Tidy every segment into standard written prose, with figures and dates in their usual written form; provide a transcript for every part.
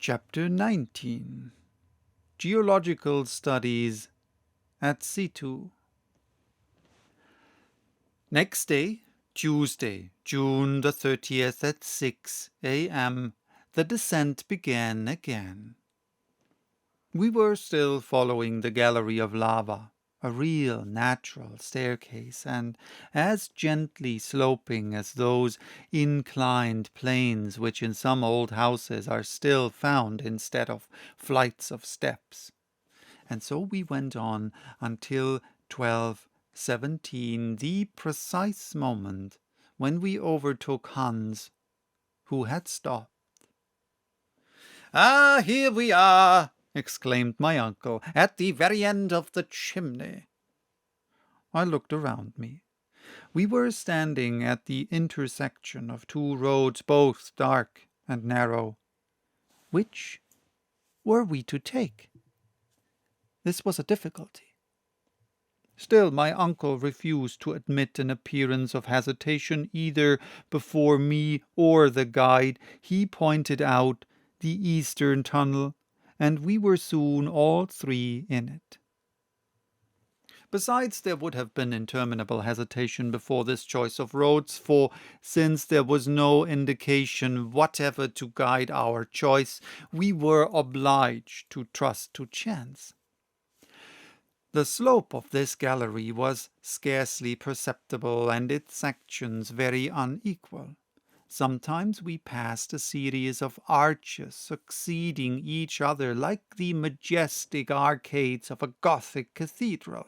Chapter 19. Geological Studies at Situ. Next day, Tuesday, June the 30th at 6 a.m., the descent began again. We were still following the gallery of lava, a real natural staircase, and as gently sloping as those inclined planes which in some old houses are still found instead of flights of steps. And so we went on until 12:17, the precise moment when we overtook Hans, who had stopped. "Ah, here we are!" exclaimed my uncle, "at the very end of the chimney." I looked around me. We were standing at the intersection of two roads, both dark and narrow. Which were we to take? This was a difficulty. Still, my uncle refused to admit an appearance of hesitation either before me or the guide. He pointed out the eastern tunnel, and we were soon all three in it. Besides, there would have been interminable hesitation before this choice of roads, for since there was no indication whatever to guide our choice, we were obliged to trust to chance. The slope of this gallery was scarcely perceptible, and its sections very unequal. Sometimes we passed a series of arches succeeding each other like the majestic arcades of a Gothic cathedral.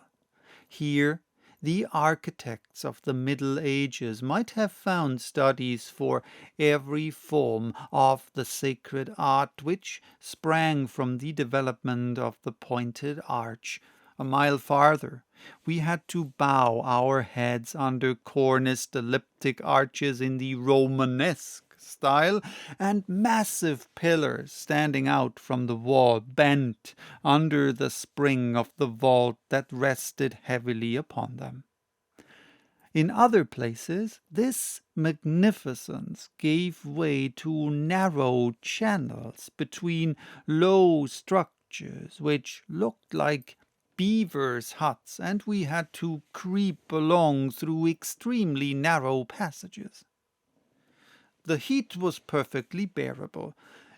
Here the architects of the Middle Ages might have found studies for every form of the sacred art which sprang from the development of the pointed arch. A mile farther, we had to bow our heads under corniced elliptic arches in the Romanesque style, and massive pillars standing out from the wall, bent under the spring of the vault that rested heavily upon them. In other places, this magnificence gave way to narrow channels between low structures which looked like beavers' huts, and we had to creep along through extremely narrow passages. The heat was perfectly bearable.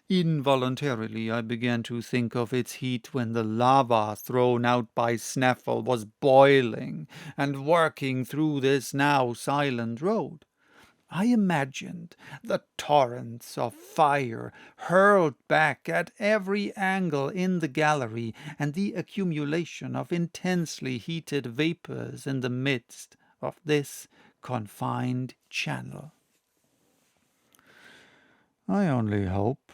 Involuntarily I began to think of its heat when the lava thrown out by Snaffle was boiling and working through this now silent road. I imagined the torrents of fire hurled back at every angle in the gallery, and the accumulation of intensely heated vapors in the midst of this confined channel. I only hope,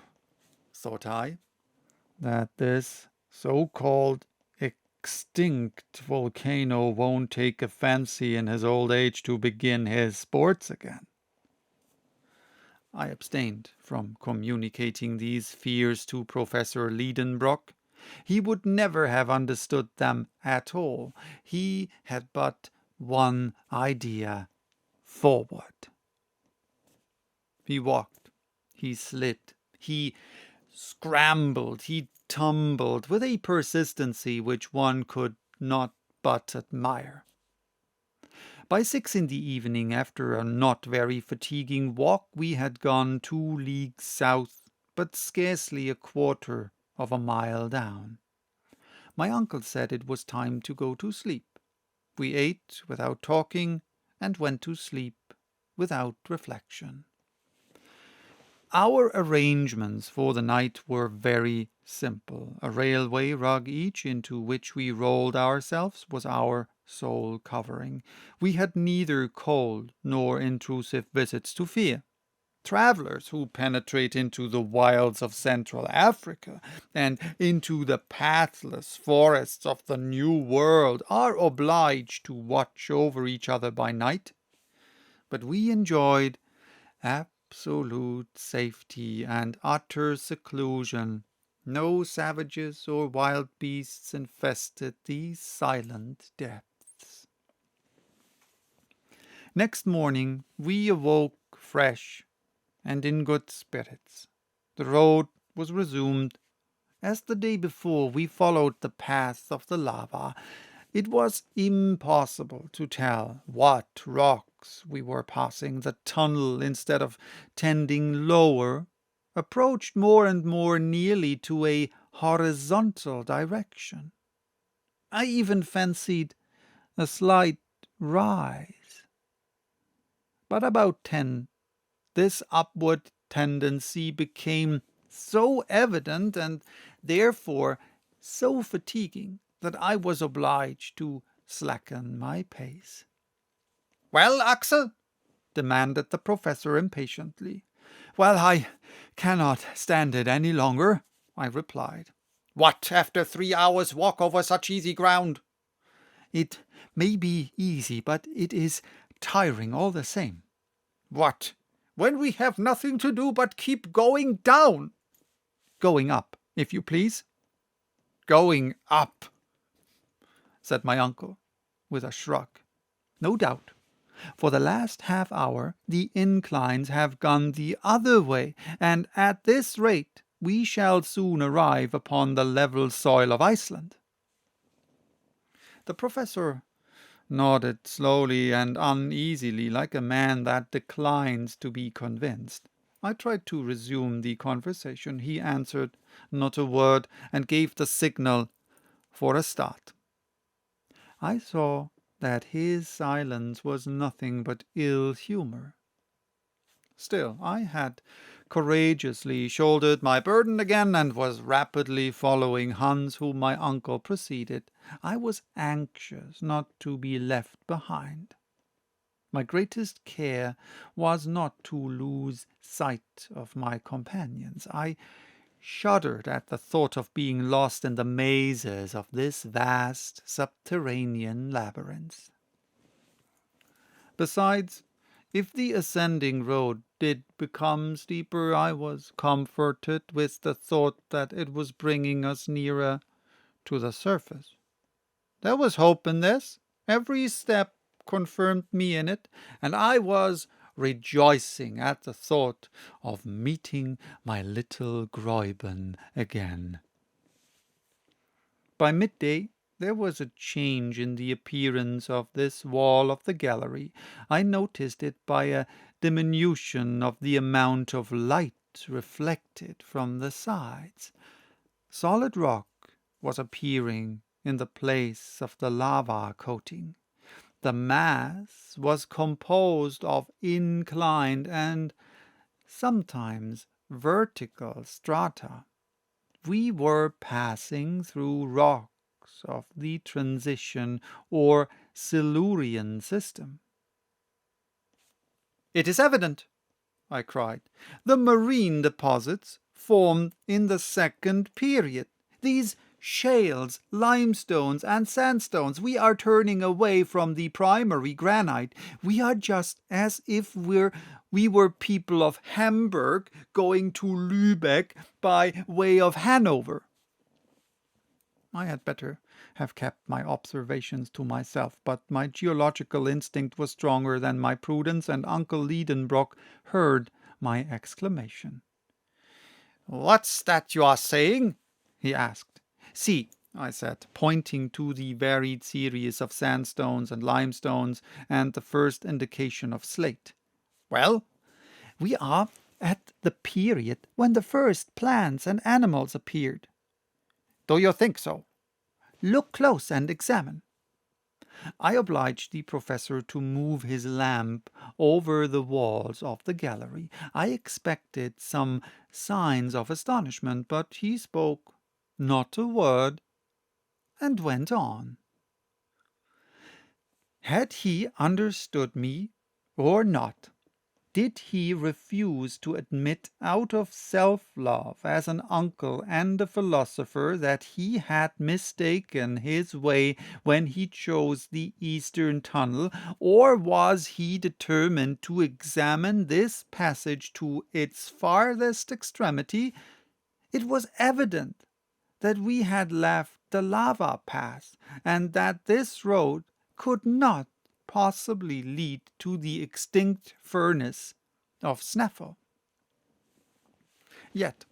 thought I, that this so-called extinct volcano won't take a fancy in his old age to begin his sports again. I abstained from communicating these fears to Professor Liedenbrock. He would never have understood them at all. He had but one idea: forward. He walked, he slid, he scrambled, he tumbled with a persistency which one could not but admire. By 6 in the evening, after a not very fatiguing walk, we had gone 2 leagues south, but scarcely a quarter of a mile down. My uncle said it was time to go to sleep. We ate without talking, and went to sleep without reflection. Our arrangements for the night were very simple. A railway rug each, into which we rolled ourselves, was our sole covering. We had neither cold nor intrusive visits to fear. Travellers who penetrate into the wilds of Central Africa and into the pathless forests of the New World are obliged to watch over each other by night. But we enjoyed absolute safety and utter seclusion. No savages or wild beasts infested these silent depths. Next morning we awoke fresh and in good spirits. The road was resumed. As the day before we followed the path of the lava, it was impossible to tell what rocks we were passing. The tunnel, instead of tending lower, approached more and more nearly to a horizontal direction. I even fancied a slight rise. But about 10, this upward tendency became so evident and therefore so fatiguing that I was obliged to slacken my pace. "Well, Axel?" demanded the professor impatiently. "Well, I cannot stand it any longer," I replied. "What, after 3 hours' walk over such easy ground?" "It may be easy, but it is tiring all the same." "What, when we have nothing to do but keep going down?" "Going up, if you please." "Going up," said my uncle, with a shrug. "No doubt. For the last half hour the inclines have gone the other way, and at this rate we shall soon arrive upon the level soil of Iceland." The professor nodded slowly and uneasily, like a man that declines to be convinced. I tried to resume the conversation. He answered not a word, and gave the signal for a start. I saw that his silence was nothing but ill humour. Still, I had courageously shouldered my burden again, and was rapidly following Hans, whom my uncle preceded. I was anxious not to be left behind. My greatest care was not to lose sight of my companions. I shuddered at the thought of being lost in the mazes of this vast subterranean labyrinth. Besides, if the ascending road did become steeper, I was comforted with the thought that it was bringing us nearer to the surface. There was hope in this. Every step confirmed me in it, and I was rejoicing at the thought of meeting my little Gräuben again. By midday there was a change in the appearance of this wall of the gallery. I noticed it by a diminution of the amount of light reflected from the sides. Solid rock was appearing in the place of the lava coating. The mass was composed of inclined and sometimes vertical strata. We were passing through rocks of the transition or Silurian system. "It is evident," I cried. "The marine deposits formed in the second period. These shales, limestones, and sandstones. We are turning away from the primary granite. We are just as if we were people of Hamburg going to Lübeck by way of Hanover." I had better have kept my observations to myself, but my geological instinct was stronger than my prudence, and Uncle Liedenbrock heard my exclamation. "What's that you are saying?" he asked. "See," I said, pointing to the varied series of sandstones and limestones and the first indication of slate. "Well?" "We are at the period when the first plants and animals appeared." "Do you think so?" "Look close and examine." I obliged the professor to move his lamp over the walls of the gallery. I expected some signs of astonishment, but he spoke not a word, and went on. Had he understood me or not? Did he refuse to admit out of self-love, as an uncle and a philosopher, that he had mistaken his way when he chose the eastern tunnel, or was he determined to examine this passage to its farthest extremity? It was evident that we had left the lava pass, and that this road could not possibly lead to the extinct furnace of Snaefell. Yet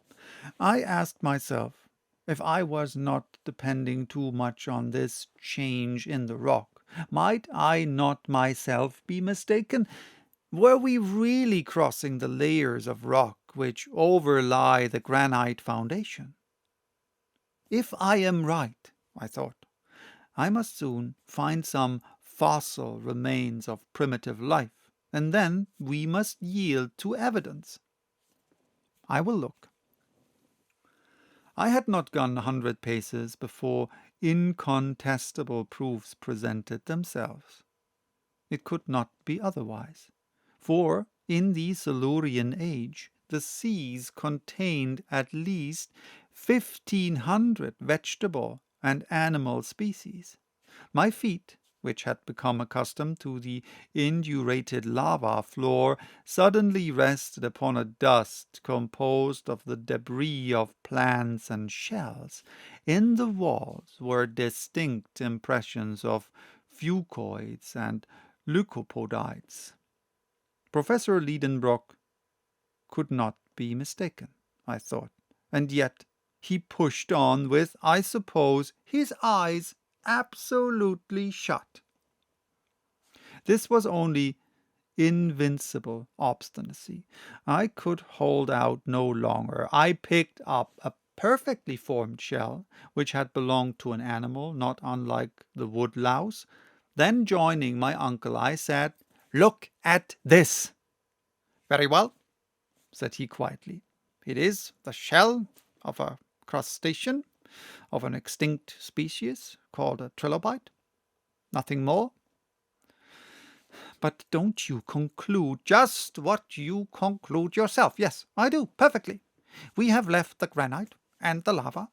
I asked myself if I was not depending too much on this change in the rock. Might I not myself be mistaken? Were we really crossing the layers of rock which overlie the granite foundation? If I am right, I thought, I must soon find some fossil remains of primitive life, and then we must yield to evidence. I will look. I had not gone 100 paces before incontestable proofs presented themselves. It could not be otherwise, for in the Silurian age the seas contained at least 1,500 vegetable and animal species. My feet, which had become accustomed to the indurated lava floor, suddenly rested upon a dust composed of the debris of plants and shells. In the walls were distinct impressions of fucoids and leucopodites. Professor Liedenbrock could not be mistaken, I thought, and yet he pushed on with, I suppose, his eyes absolutely shut. This was only invincible obstinacy. I could hold out no longer. I picked up a perfectly formed shell, which had belonged to an animal not unlike the woodlouse. Then joining my uncle, I said, "Look at this." "Very well," said he quietly. "It is the shell of a crustacean of an extinct species called a trilobite. Nothing more. But don't you conclude just what you conclude yourself? Yes, I do, perfectly. We have left the granite and the lava.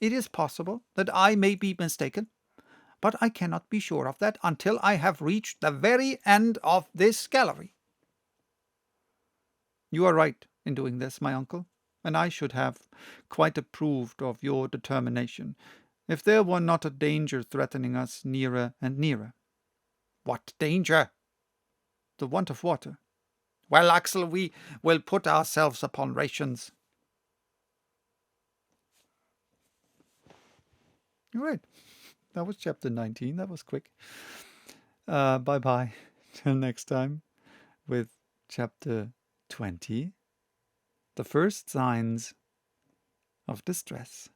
It is possible that I may be mistaken, but I cannot be sure of that until I have reached the very end of this gallery. You are right in doing this, my uncle, and I should have quite approved of your determination, if there were not a danger threatening us nearer and nearer." "What danger?" "The want of water." "Well, Axel, we will put ourselves upon rations." All right. That was chapter 19. That was quick. Bye-bye. Till next time with chapter 20. The first signs of distress.